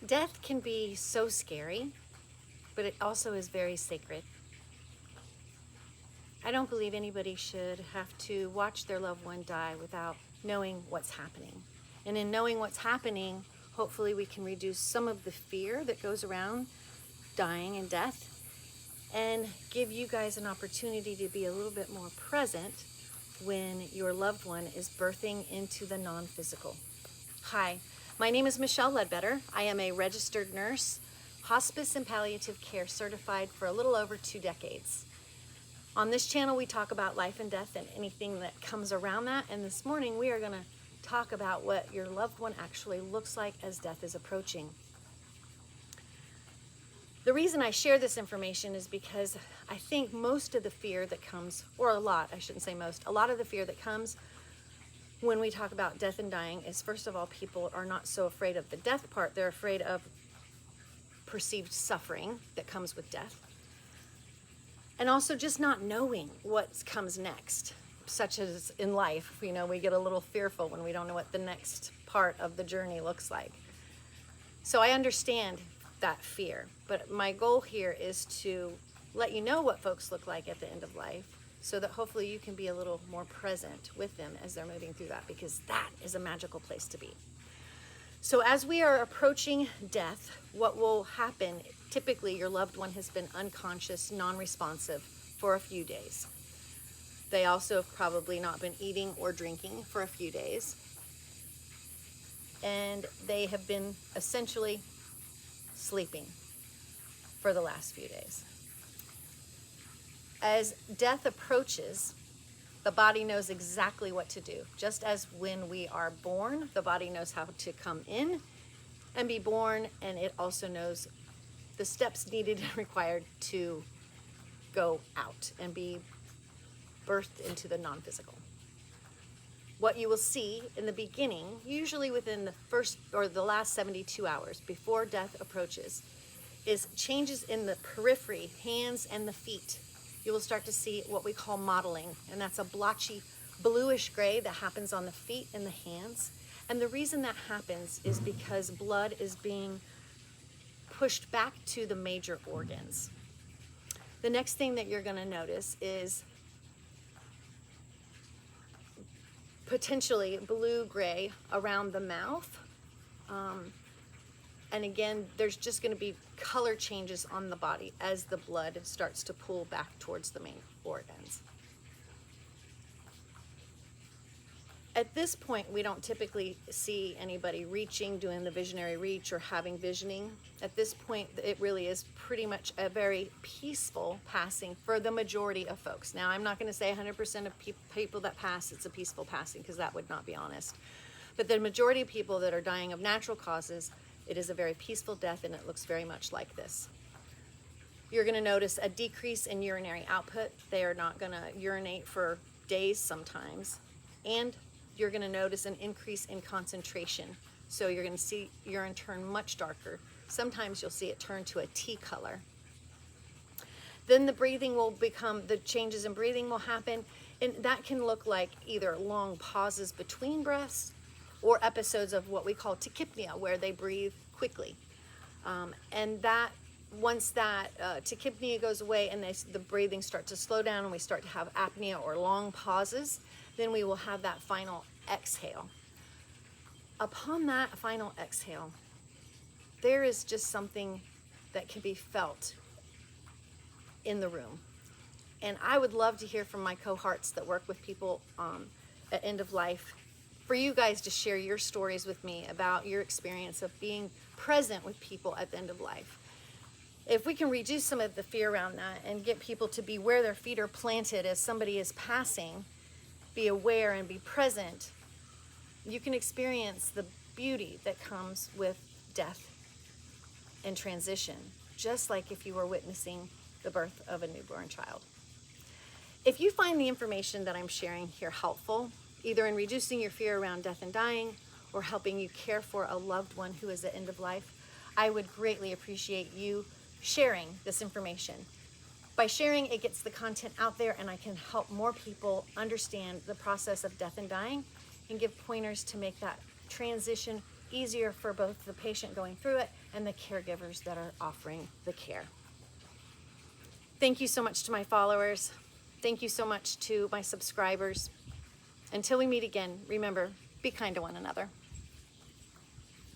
Death can be so scary, but it also is very sacred. I don't believe anybody should have to watch their loved one die without knowing what's happening. And in knowing what's happening, hopefully we can reduce some of the fear that goes around dying and death and give you guys an opportunity to be a little bit more present when your loved one is birthing into the non-physical. Hi, my name is Michelle Ledbetter. I am a registered nurse, hospice and palliative care certified for a little over 2 decades. On this channel, we talk about life and death and anything that comes around that. And this morning, we are going to talk about what your loved one actually looks like as death is approaching. The reason I share this information is because I think most of the fear that comes, or a lot, I shouldn't say most, a lot of the fear that comes when we talk about death and dying is, first of all, people are not so afraid of the death part. They're afraid of perceived suffering that comes with death. And also just not knowing what comes next, such as in life, we get a little fearful when we don't know what the next part of the journey looks like. So I understand that fear, but my goal here is to let you know what folks look like at the end of life so that hopefully you can be a little more present with them as they're moving through that, because that is a magical place to be. So as we are approaching death, what will happen, typically your loved one has been unconscious, non-responsive for a few days. They also have probably not been eating or drinking for a few days. And they have been essentially sleeping for the last few days. As death approaches, the body knows exactly what to do. Just as when we are born, the body knows how to come in and be born, and it also knows the steps needed and required to go out and be birthed into the non-physical. What you will see in the beginning, usually within the first or the last 72 hours before death approaches, is changes in the periphery, hands and the feet. You will start to see what we call mottling, and that's a blotchy bluish gray that happens on the feet and the hands. And the reason that happens is because blood is being pushed back to the major organs. The next thing that you're going to notice is potentially blue-gray around the mouth. And again, there's just going to be color changes on the body as the blood starts to pull back towards the main organs. At this point, we don't typically see anybody reaching, doing the visionary reach or having visioning. At this point, it really is pretty much a very peaceful passing for the majority of folks. Now, I'm not going to say 100% of people that pass, it's a peaceful passing, because that would not be honest. But the majority of people that are dying of natural causes, it is a very peaceful death, and it looks very much like this. You're going to notice a decrease in urinary output. They are not going to urinate for days sometimes. And you're going to notice an increase in concentration. So you're going to see urine turn much darker. Sometimes you'll see it turn to a tea color. Then the breathing will become, the changes in breathing will happen, and that can look like either long pauses between breaths or episodes of what we call tachypnea, where they breathe quickly. And that, once that tachypnea goes away and the breathing starts to slow down and we start to have apnea or long pauses, then we will have that final exhale. Upon that final exhale, there is just something that can be felt in the room. And I would love to hear from my cohorts that work with people at end of life, for you guys to share your stories with me about your experience of being present with people at the end of life. If we can reduce some of the fear around that and get people to be where their feet are planted as somebody is passing, be aware and be present, you can experience the beauty that comes with death and transition, just like if you were witnessing the birth of a newborn child. If you find the information that I'm sharing here helpful, either in reducing your fear around death and dying or helping you care for a loved one who is at end of life, I would greatly appreciate you sharing this information. By sharing, it gets the content out there, and I can help more people understand the process of death and dying and give pointers to make that transition easier for both the patient going through it and the caregivers that are offering the care. Thank you so much to my followers. Thank you so much to my subscribers. Until we meet again, remember, be kind to one another.